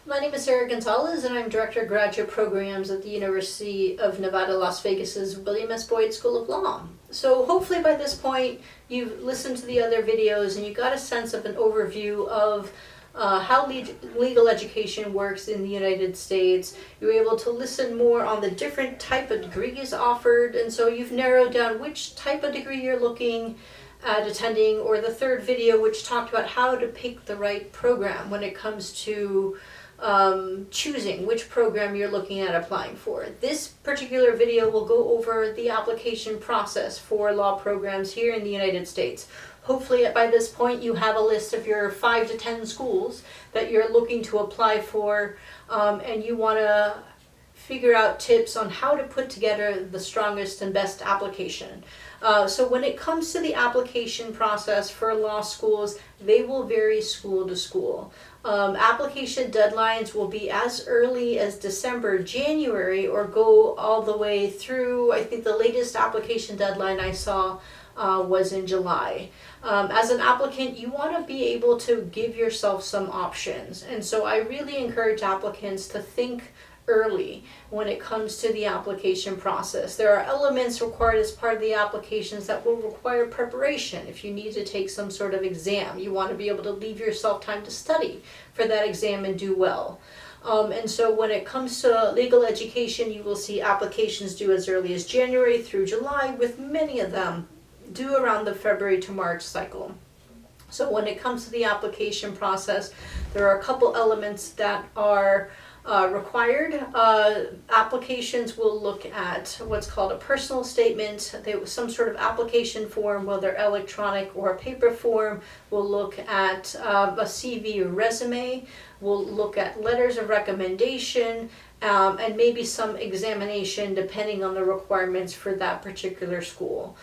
My name is Sarah Gonzalez, and I'm Director of Graduate Programs at the University of Nevada, Las Vegas's William S. Boyd School of Law. So hopefully by this point, you've listened to the other videos and you got a sense of an overview of how legal education works in the United States. You're able to listen more on the different type of degrees offered, and so you've narrowed down which type of degree you're looking at attending, or the third video which talked about how to pick the right program when it comes to choosing which program you're looking at applying for. This particular video will go over the application process for law programs here in the United States. Hopefully by this point you have a list of your 5 to 10 schools that you're looking to apply for, and you want to figure out tips on how to put together the strongest and best application. So when it comes to the application process for law schools, they will vary school to school. Application deadlines will be as early as December, January, or go all the way through, I think the latest application deadline I saw was in July. As an applicant, you want to be able to give yourself some options. And so I really encourage applicants to think early when it comes to the application process. There are elements required as part of the applications that will require preparation. If you need to take some sort of exam, you want to be able to leave yourself time to study for that exam and do well. And so when it comes to legal education, you will see applications due as early as January through July, with many of them due around the February to March cycle. So when it comes to the application process, there are a couple elements that are required. Applications will look at what's called a personal statement. Some sort of application form, whether electronic or a paper form. We'll look at a CV or resume. We'll look at letters of recommendation, and maybe some examination depending on the requirements for that particular school.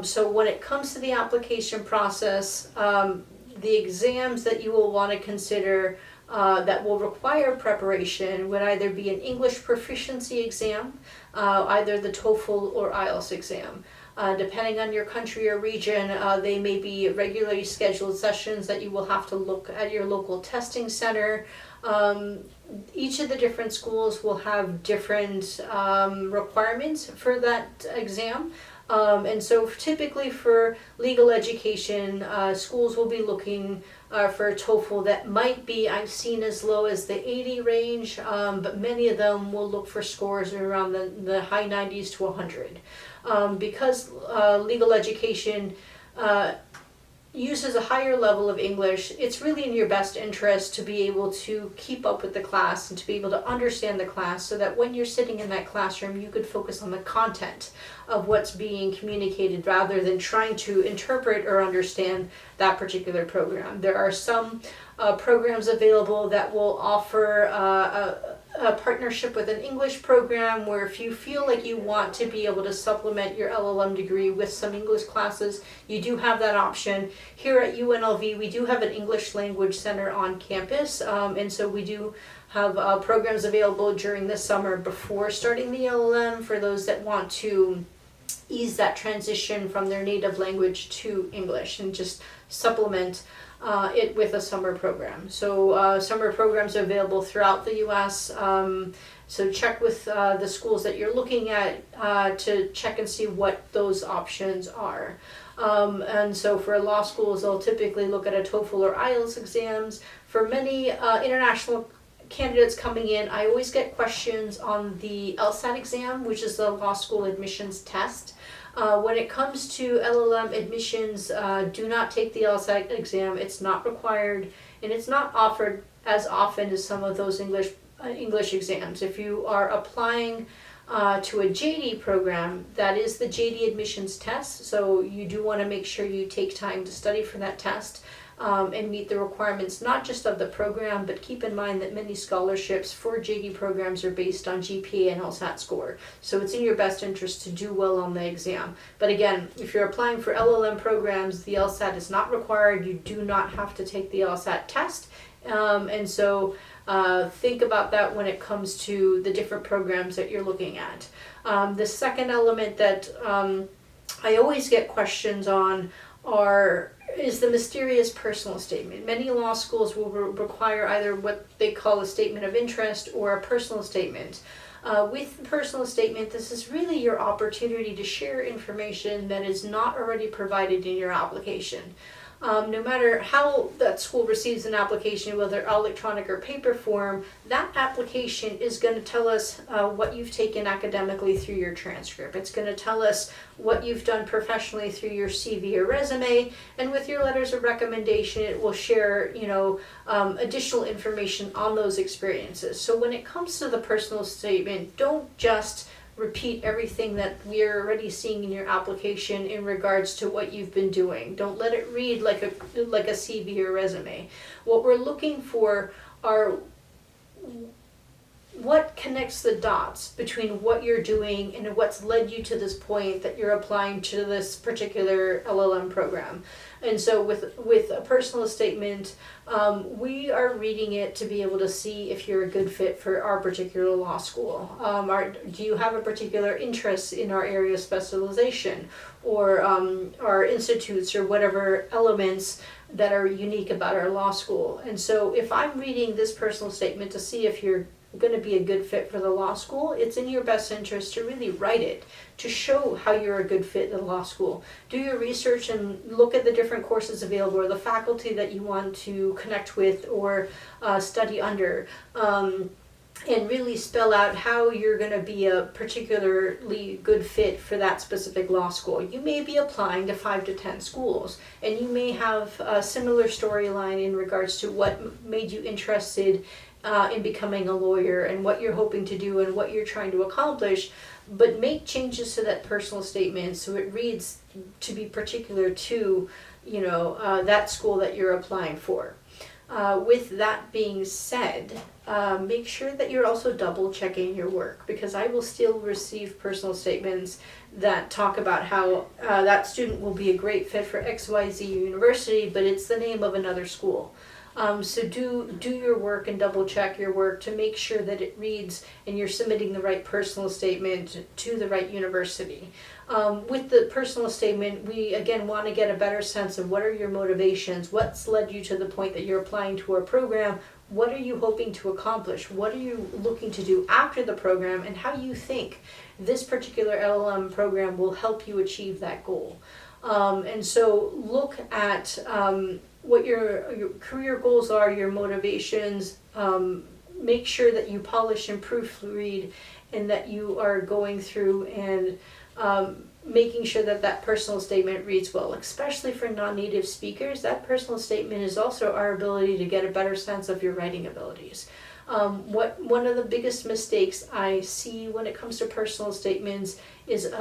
So when it comes to the application process, the exams that you will want to consider that will require preparation would either be an English proficiency exam, either the TOEFL or IELTS exam. Depending on your country or region, they may be regularly scheduled sessions that you will have to look at your local testing center. Each of the different schools will have different requirements for that exam. And so typically for legal education, schools will be looking for a TOEFL that might be, I've seen as low as the 80 range, but many of them will look for scores around the high 90s to 100. Because legal education uses a higher level of English, it's really in your best interest to be able to keep up with the class and to be able to understand the class, so that when you're sitting in that classroom, you could focus on the content of what's being communicated rather than trying to interpret or understand that particular program. There are some programs available that will offer a partnership with an English program, where if you feel like you want to be able to supplement your LLM degree with some English classes, you do have that option. Here at UNLV, we do have an English language center on campus, and so we do have programs available during the summer before starting the LLM for those that want to ease that transition from their native language to English and just supplement it with a summer program. So summer programs are available throughout the U.S. So check with the schools that you're looking at to check and see what those options are. And so for law schools, they'll typically look at a TOEFL or IELTS exams. For many international candidates coming in, I always get questions on the LSAT exam, which is the law school admissions test. When it comes to LLM admissions, do not take the LSAT exam. It's not required, and it's not offered as often as some of those English exams. If you are applying to a JD program, that is the JD admissions test, so you do want to make sure you take time to study for that test. And meet the requirements not just of the program, but keep in mind that many scholarships for JD programs are based on GPA and LSAT score. So it's in your best interest to do well on the exam. But again, if you're applying for LLM programs, the LSAT is not required. You do not have to take the LSAT test. And so think about that when it comes to the different programs that you're looking at. The second element that I always get questions on are is the mysterious personal statement. Many law schools will require either what they call a statement of interest or a personal statement. With the personal statement, this is really your opportunity to share information that is not already provided in your application. No matter how that school receives an application, whether electronic or paper form, that application is going to tell us what you've taken academically through your transcript. It's going to tell us what you've done professionally through your CV or resume, and with your letters of recommendation, it will share, additional information on those experiences. So when it comes to the personal statement, don't just repeat everything that we're already seeing in your application in regards to what you've been doing. Don't let it read like a CV or resume. What we're looking for are what connects the dots between what you're doing and what's led you to this point that you're applying to this particular LLM program. And so with a personal statement, we are reading it to be able to see if you're a good fit for our particular law school. Do you have a particular interest in our area of specialization, or our institutes, or whatever elements that are unique about our law school? And so if I'm reading this personal statement to see if you're going to be a good fit for the law school, it's in your best interest to really write it to show how you're a good fit in the law school. Do your research and look at the different courses available, or the faculty that you want to connect with or study under, and really spell out how you're going to be a particularly good fit for that specific law school. You may be applying to 5 to 10 schools, and you may have a similar storyline in regards to what made you interested in becoming a lawyer and what you're hoping to do and what you're trying to accomplish, but make changes to that personal statement so it reads to be particular to, that school that you're applying for. With that being said, make sure that you're also double checking your work, because I will still receive personal statements that talk about how that student will be a great fit for XYZ University, but it's the name of another school. So do your work and double check your work to make sure that it reads and you're submitting the right personal statement to the right university. With the personal statement, we again want to get a better sense of what are your motivations, what's led you to the point that you're applying to our program, what are you hoping to accomplish, what are you looking to do after the program, and how you think this particular LLM program will help you achieve that goal. And so look at what your career goals are, your motivations. Make sure that you polish and proofread, and that you are going through and making sure that that personal statement reads well. Especially for non-native speakers, that personal statement is also our ability to get a better sense of your writing abilities. One of the biggest mistakes I see when it comes to personal statements is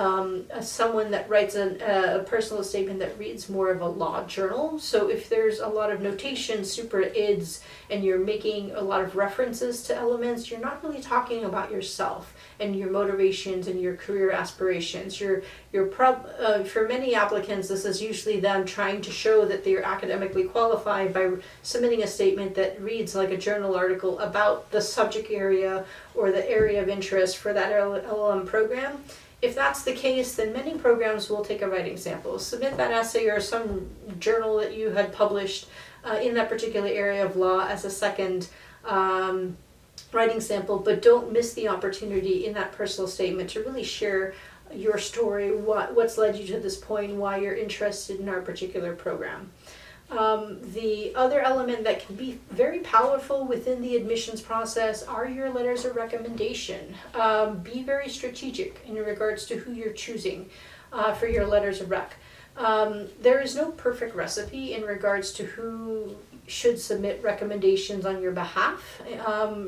someone that writes a personal statement that reads more of a law journal. So if there's a lot of notation, super ids, and you're making a lot of references to elements, you're not really talking about yourself and your motivations and your career aspirations. For many applicants, this is usually them trying to show that they're academically qualified by submitting a statement that reads like a journal article about the subject area or the area of interest for that LLM program. If that's the case, then many programs will take a writing sample. Submit that essay or some journal that you had published in that particular area of law as a second writing sample, but don't miss the opportunity in that personal statement to really share your story, what's led you to this point, why you're interested in our particular program. The other element that can be very powerful within the admissions process are your letters of recommendation. Be very strategic in regards to who you're choosing for your letters of rec. There is no perfect recipe in regards to who should submit recommendations on your behalf.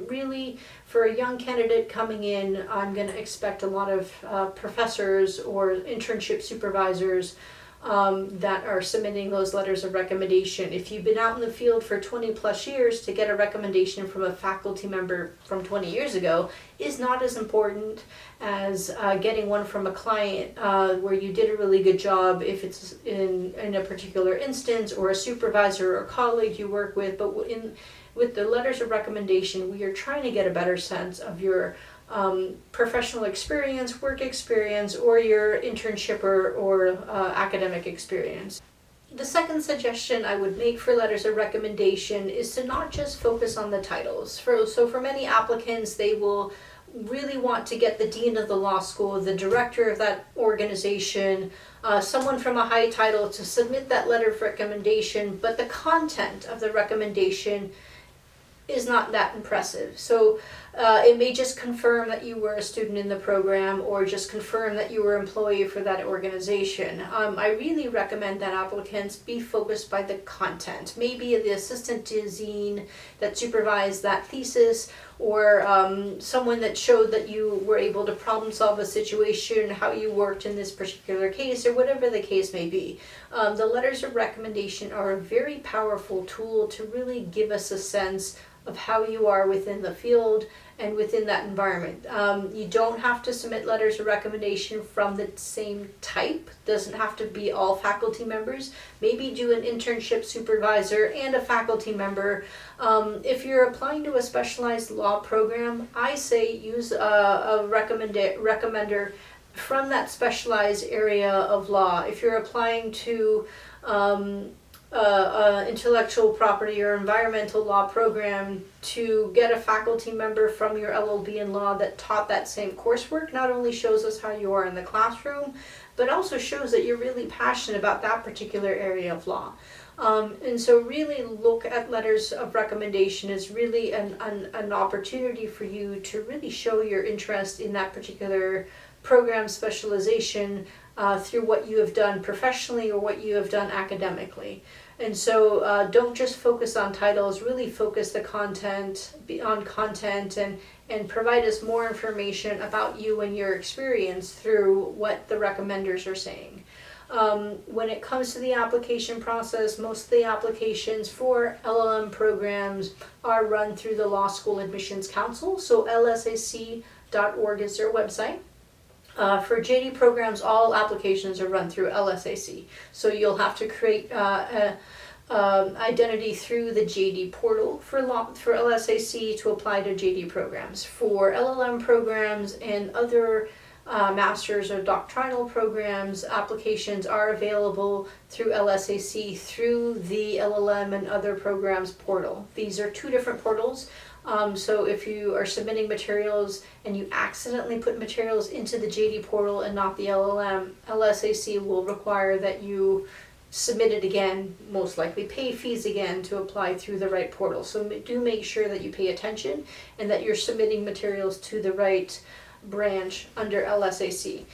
Really, for a young candidate coming in, I'm going to expect a lot of professors or internship supervisors that are submitting those letters of recommendation. If you've been out in the field for 20 plus years, to get a recommendation from a faculty member from 20 years ago is not as important as getting one from a client where you did a really good job, if it's in a particular instance, or a supervisor or colleague you work with. But with the letters of recommendation, we are trying to get a better sense of your professional experience, work experience, or your internship or academic experience. The second suggestion I would make for letters of recommendation is to not just focus on the titles. So for many applicants, they will really want to get the dean of the law school, the director of that organization, someone from a high title to submit that letter of recommendation, but the content of the recommendation is not that impressive. So it may just confirm that you were a student in the program or just confirm that you were an employee for that organization. I really recommend that applicants be focused by the content. Maybe the assistant dean that supervised that thesis, or someone that showed that you were able to problem solve a situation, how you worked in this particular case, or whatever the case may be. The letters of recommendation are a very powerful tool to really give us a sense of how you are within the field and within that environment. You don't have to submit letters of recommendation from the same type. Doesn't have to be all faculty members. Maybe do an internship supervisor and a faculty member. If you're applying to a specialized law program, I say use a recommender from that specialized area of law. If you're applying to intellectual property or environmental law program, to get a faculty member from your LLB in law that taught that same coursework not only shows us how you are in the classroom, but also shows that you're really passionate about that particular area of law. And so really look at letters of recommendation as really an opportunity for you to really show your interest in that particular program specialization through what you have done professionally or what you have done academically. And so don't just focus on titles, really focus the content on content and provide us more information about you and your experience through what the recommenders are saying. When it comes to the application process, most of the applications for LLM programs are run through the Law School Admissions Council, so lsac.org is their website. For JD programs, all applications are run through LSAC. So you'll have to create identity through the JD portal for LSAC to apply to JD programs. For LLM programs and other master's or doctrinal programs, applications are available through LSAC through the LLM and other programs portal. These are two different portals. So if you are submitting materials and you accidentally put materials into the JD portal and not the LLM, LSAC will require that you submit it again, most likely pay fees again to apply through the right portal. So do make sure that you pay attention and that you're submitting materials to the right branch under LSAC.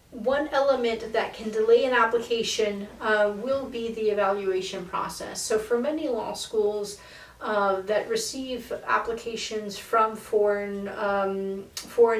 One element that can delay an application will be the evaluation process. So for many law schools, that receive applications from foreign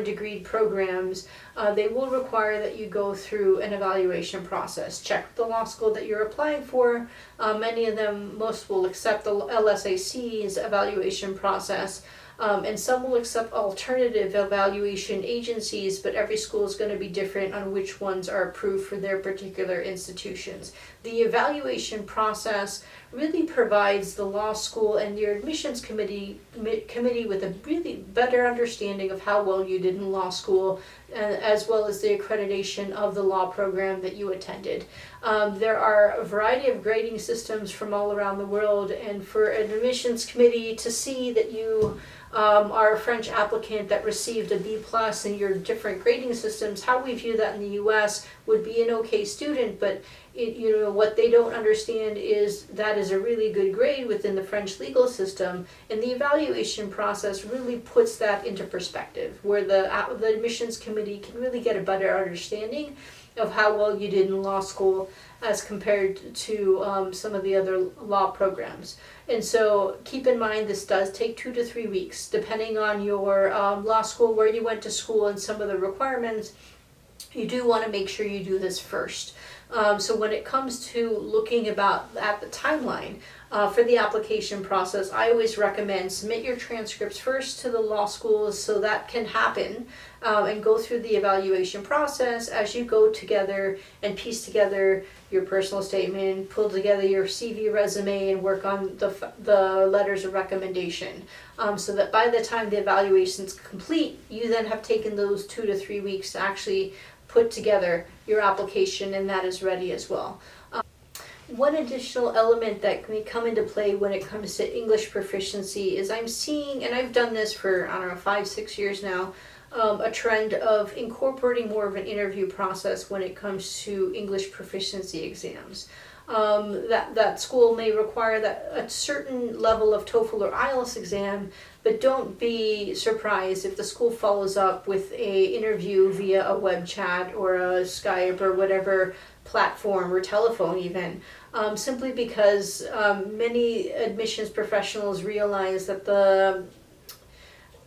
degree programs, they will require that you go through an evaluation process. Check the law school that you're applying for. Many of them, most will accept the LSAC's evaluation process. And some will accept alternative evaluation agencies, but every school is going to be different on which ones are approved for their particular institutions. The evaluation process really provides the law school and your admissions committee with a really better understanding of how well you did in law school, as well as the accreditation of the law program that you attended. There are a variety of grading systems from all around the world, and for an admissions committee to see that you are a French applicant that received a B+ in your different grading systems, how we view that in the US would be an okay student, but what they don't understand is that is a really good grade within the French legal system, and the evaluation process really puts that into perspective, where the admissions committee can really get a better understanding of how well you did in law school as compared to some of the other law programs. And so keep in mind this does take 2 to 3 weeks, depending on your law school, where you went to school, and some of the requirements. You do want to make sure you do this first. So when it comes to looking at the timeline for the application process, I always recommend submit your transcripts first to the law schools so that can happen, and go through the evaluation process as you go together and piece together your personal statement, pull together your CV resume, and work on the letters of recommendation, so that by the time the evaluation is complete, you then have taken those 2 to 3 weeks to actually put together your application, and that is ready as well. One additional element that may come into play when it comes to English proficiency is I'm seeing, and I've done this for, I don't know, 5-6 years now, a trend of incorporating more of an interview process when it comes to English proficiency exams. That school may require a certain level of TOEFL or IELTS exam, but don't be surprised if the school follows up with a interview via a web chat or a Skype or whatever platform, or telephone even, simply because many admissions professionals realize that the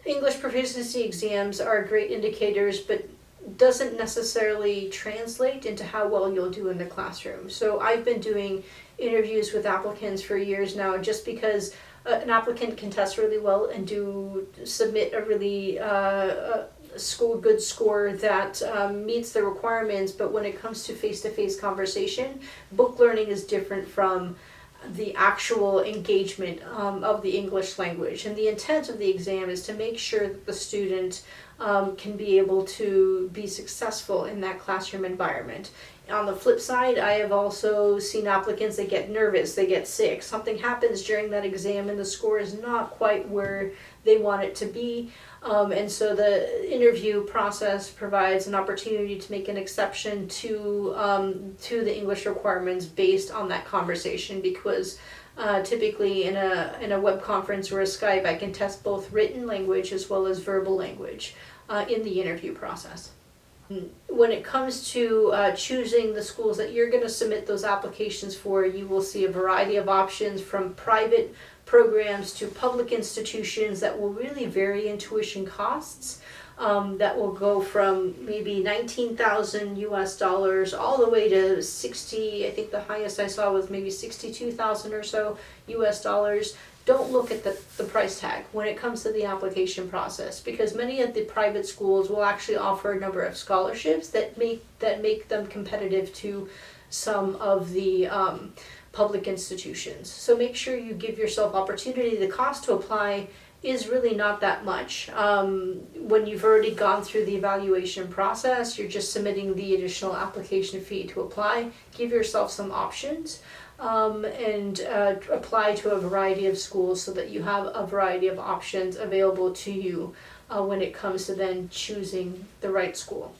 English proficiency exams are great indicators, but doesn't necessarily translate into how well you'll do in the classroom. So I've been doing interviews with applicants for years now, just because an applicant can test really well and submit a really good score that meets the requirements, but when it comes to face-to-face conversation, book learning is different from the actual engagement of the English language. And the intent of the exam is to make sure that the student can be able to be successful in that classroom environment. On the flip side, I have also seen applicants that get nervous, they get sick, something happens during that exam and the score is not quite where they want it to be. And so the interview process provides an opportunity to make an exception to the English requirements based on that conversation, because typically in a web conference or a Skype, I can test both written language as well as verbal language in the interview process. When it comes to choosing the schools that you're going to submit those applications for, you will see a variety of options, from private programs to public institutions that will really vary in tuition costs. That will go from maybe $19,000 US all the way to 60. I think the highest I saw was maybe 62,000 or so US dollars. Don't look at the price tag when it comes to the application process, because many of the private schools will actually offer a number of scholarships that make them competitive to some of the public institutions. So make sure you give yourself opportunity. The cost to apply is really not that much. When you've already gone through the evaluation process, you're just submitting the additional application fee to apply. Give yourself some options. And apply to a variety of schools so that you have a variety of options available to you when it comes to then choosing the right school.